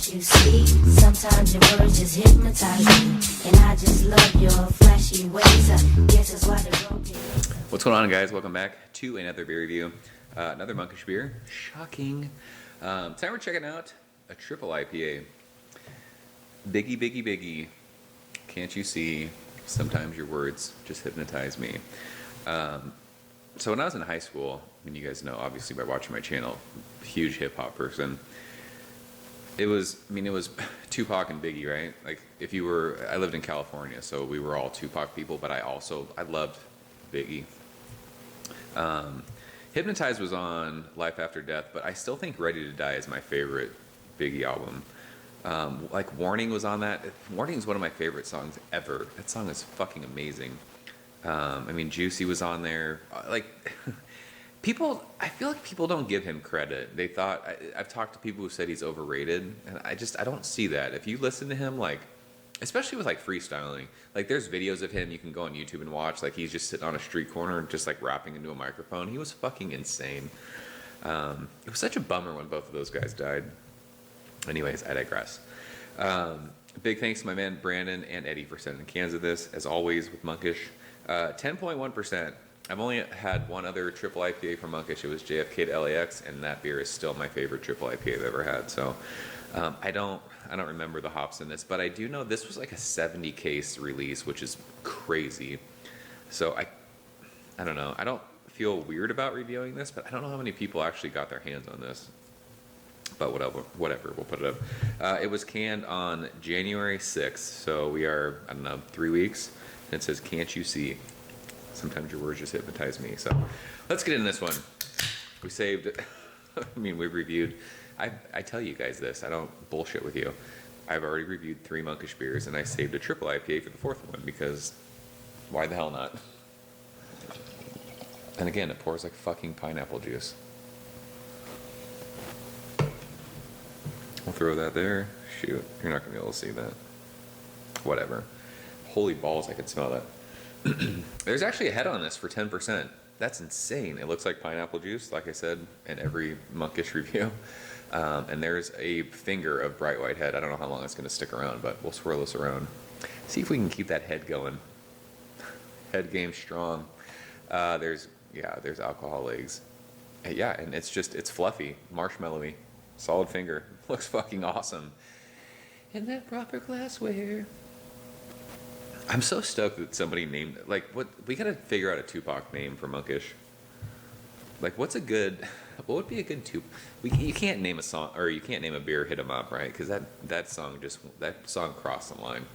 Can't you see? Sometimes your words just hypnotize me, and I just love your flashy ways. I guess that's why they're broken. What's going on, guys? Welcome back to another beer review. Another Monkish beer. Shocking. Tonight we're checking out a triple IPA. Biggie, Biggie, Biggie. Can't you see? Sometimes your words just hypnotize me. So when I was in high school, and you guys know, obviously, by watching my channel, huge hip hop person. It was Tupac and Biggie, right? Like, I lived in California, so we were all Tupac people, but I loved Biggie. Hypnotized was on Life After Death, but I still think Ready to Die is my favorite Biggie album. Like, Warning was on that. Warning is one of my favorite songs ever. That song is fucking amazing. Juicy was on there. I feel like people don't give him credit. I've talked to people who said he's overrated, and I don't see that. If you listen to him, like, especially with like freestyling, like there's videos of him you can go on YouTube and watch, like he's just sitting on a street corner and just like rapping into a microphone. He was fucking insane. It was such a bummer when both of those guys died. Anyways, I digress. Big thanks to my man Brandon and Eddie for sending cans of this, as always with Monkish. 10.1%. I've only had one other triple IPA from Monkish. It was JFK to LAX, and that beer is still my favorite triple IPA I've ever had. So I don't remember the hops in this, but I do know this was like a 70 case release, which is crazy. So I don't know. I don't feel weird about reviewing this, but I don't know how many people actually got their hands on this. But whatever, we'll put it up. It was canned on January 6th, so we are, 3 weeks. And it says, "Can't you see? Sometimes your words just hypnotize me." So let's get into this one. We saved, we've reviewed, I tell you guys this, I don't bullshit with you. I've already reviewed 3 Monkish beers, and I saved a triple IPA for the 4th one, because why the hell not? And again, it pours like fucking pineapple juice. We'll throw that there. Shoot, you're not gonna be able to see that. Whatever. Holy balls, I can smell that. There's actually a head on this for 10%. That's insane. It looks like pineapple juice, like I said in every Monkish review. And there's a finger of bright white head. I don't know how long it's going to stick around, but we'll swirl this around. See if we can keep that head going. Head game strong. There's alcohol legs. Yeah, and it's fluffy, marshmallowy, solid finger. Looks fucking awesome. In that proper glassware. I'm so stoked that somebody named it. Like, we gotta figure out a Tupac name for Monkish. Like, what would be a good you can't name a song, or you can't name a beer Hit 'Em Up, right? Because that song crossed the line.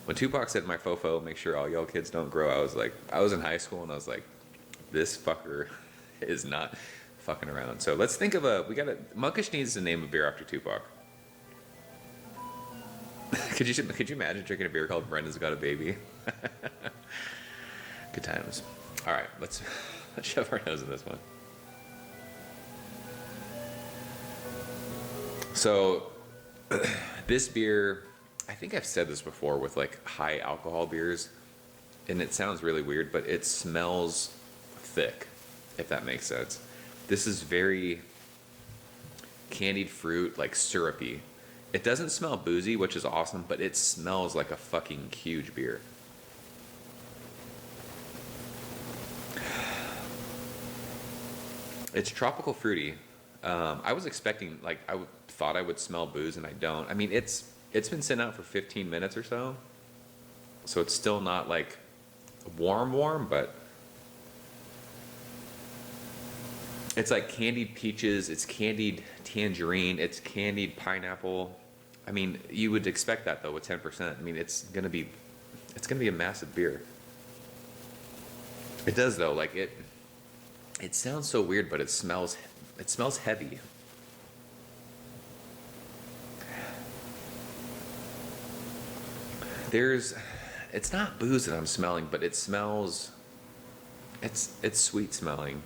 When Tupac said, "My fofo, make sure all y'all kids don't grow," I was in high school, and I was like, this fucker is not fucking around. So let's think of Monkish needs to name a beer after Tupac. Could you imagine drinking a beer called Brenda's Got a Baby? Good times. All right, let's shove our nose in this one. So this beer, I think I've said this before with like high alcohol beers, and it sounds really weird, but it smells thick, if that makes sense. This is very candied fruit, like syrupy. It doesn't smell boozy, which is awesome, but it smells like a fucking huge beer. It's tropical fruity. I was expecting, like, thought I would smell booze, and I don't. It's been sitting out for 15 minutes or so, so it's still not like warm, but it's like candied peaches, it's candied tangerine, it's candied pineapple. You would expect that though with 10%. It's gonna be a massive beer. It does though, like it sounds so weird, but it smells heavy. It's not booze that I'm smelling, but it smells, it's sweet smelling,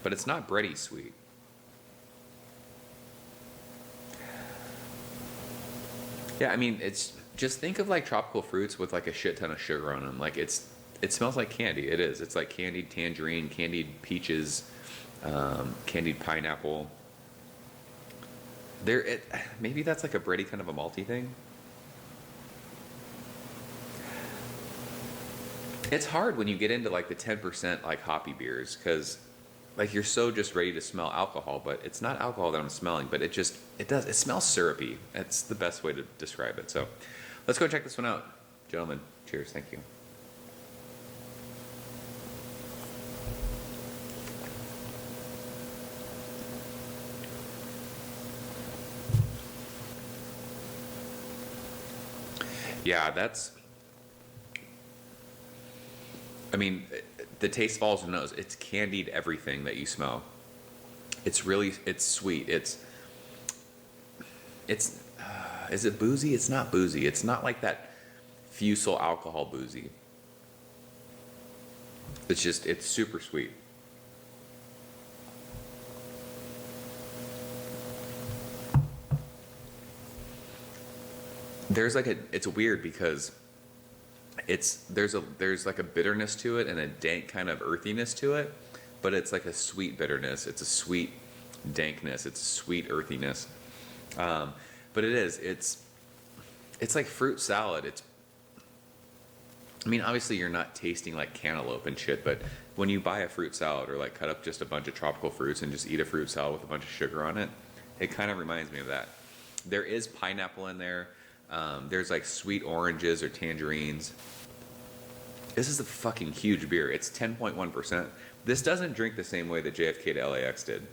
but it's not bready sweet. Yeah, it's just think of like tropical fruits with like a shit ton of sugar on them. Like it smells like candy. It is. It's like candied tangerine, candied peaches, candied pineapple. Maybe that's like a bready kind of a malty thing. It's hard when you get into like the 10% like hoppy beers because like you're so just ready to smell alcohol, but it's not alcohol that I'm smelling, but it smells syrupy. That's the best way to describe it. So let's go check this one out. Gentlemen, cheers. Thank you. Yeah, I mean, the taste falls in the nose. It's candied everything that you smell. It's sweet. Is it boozy? It's not boozy. It's not like that fusel alcohol boozy. It's super sweet. It's weird because there's like a bitterness to it and a dank kind of earthiness to it, but it's like a sweet bitterness. It's a sweet dankness. It's a sweet earthiness. But it's like fruit salad. I mean, obviously you're not tasting like cantaloupe and shit, but when you buy a fruit salad or like cut up just a bunch of tropical fruits and just eat a fruit salad with a bunch of sugar on it, it kind of reminds me of that. There is pineapple in there. There's like sweet oranges or tangerines. This is a fucking huge beer. It's 10.1%. This doesn't drink the same way that JFK to LAX did.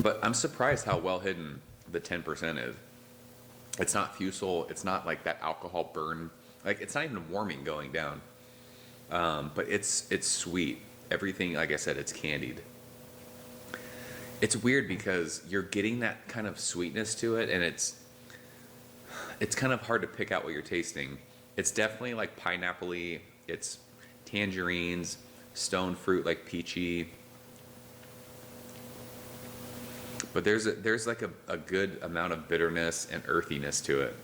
But I'm surprised how well hidden the 10% is. It's not fusel. It's not like that alcohol burn. Like it's not even warming going down. But it's sweet. Everything, like I said, it's candied. It's weird because you're getting that kind of sweetness to it, and it's kind of hard to pick out what you're tasting. It's definitely like pineapple-y. It's tangerines, stone fruit like peachy. But there's like a good amount of bitterness and earthiness to it.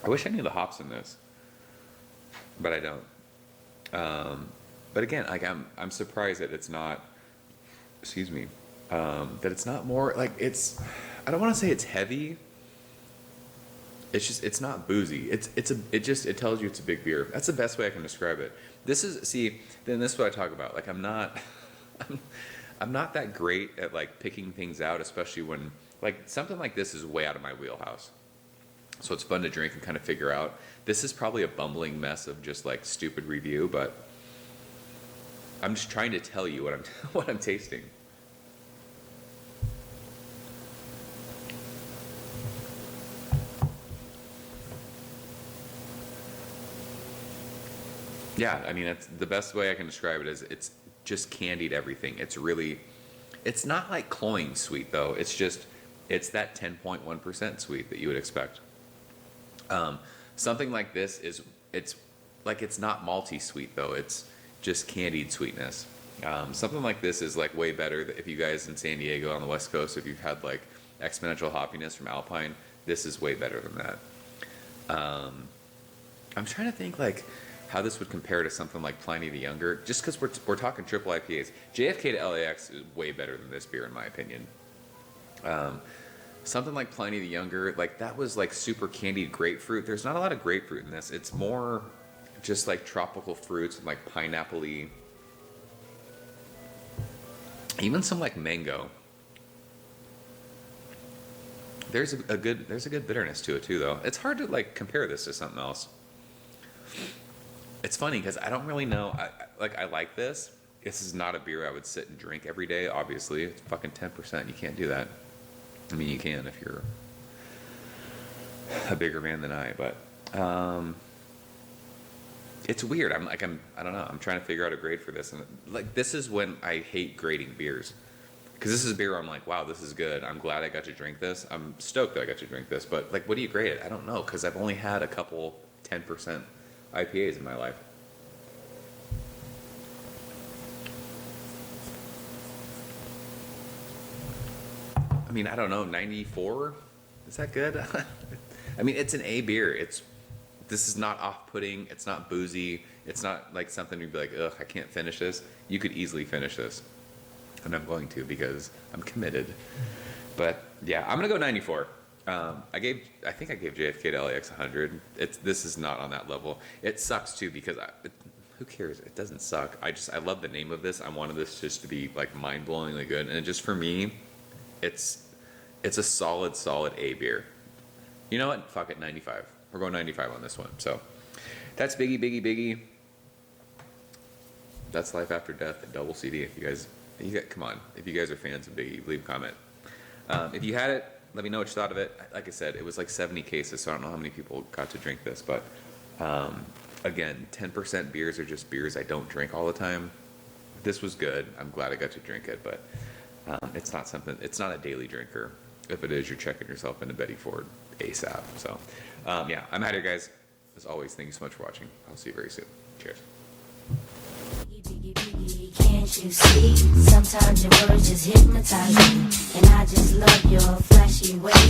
I wish I knew the hops in this, but I don't. But again, like I'm surprised that it's not. Excuse me. That it's not more like I don't want to say it's heavy. It's not boozy. It tells you it's a big beer. That's the best way I can describe it. Then this is what I talk about. Like I'm not that great at like picking things out, especially when like something like this is way out of my wheelhouse. So it's fun to drink and kind of figure out. This is probably a bumbling mess of just like stupid review, but I'm just trying to tell you what I'm tasting. Yeah, I mean, that's the best way I can describe it is it's just candied everything. It's not like cloying sweet though. It's that 10.1% sweet that you would expect. Something like this it's not malty sweet though. It's just candied sweetness. Something like this is like way better if you guys in San Diego on the West Coast, if you've had like exponential hoppiness from Alpine, this is way better than that. I'm trying to think like how this would compare to something like Pliny the Younger, just because we're talking triple IPAs. JFK to LAX is way better than this beer in my opinion. Something like Pliny the Younger, like that was like super candied grapefruit. There's not a lot of grapefruit in this. It's more just like tropical fruits and like pineapple-y. Even some like mango. There's a good bitterness to it too though. It's hard to like compare this to something else. It's funny because I don't really know. I like this. This is not a beer I would sit and drink every day. Obviously, it's fucking 10%. You can't do that. I mean, you can if you're a bigger man than I. But it's weird. I don't know. I'm trying to figure out a grade for this, and like this is when I hate grading beers because this is a beer where I'm like, wow, this is good. I'm glad I got to drink this. I'm stoked that I got to drink this. But like, what do you grade it? I don't know because I've only had a couple 10% IPAs in my life. I mean, I don't know, 94? Is that good? I mean, it's an A beer. This is not off-putting. It's not boozy. It's not like something you'd be like, ugh, I can't finish this. You could easily finish this. And I'm going to because I'm committed. But yeah, I'm gonna go 94. I think I gave JFK to LAX 100. This is not on that level. It sucks too because who cares? It doesn't suck. I love the name of this. I wanted this just to be like mind-blowingly good, and just for me, it's a solid A beer. You know what? Fuck it, 95. We're going 95 on this one. So that's Biggie. That's Life After Death, the double CD. If you guys, come on. If you guys are fans of Biggie, leave a comment. If you had it, let me know what you thought of it. Like I said, it was like 70 cases, so I don't know how many people got to drink this. But again, 10% beers are just beers I don't drink all the time. This was good. I'm glad I got to drink it, but it's not a daily drinker. If it is, you're checking yourself into Betty Ford ASAP. So yeah, I'm out here, guys. As always, thank you so much for watching. I'll see you very soon. Cheers. Biggie, can't you see? Sometimes your words just hypnotize me, and I just love your flashy ways.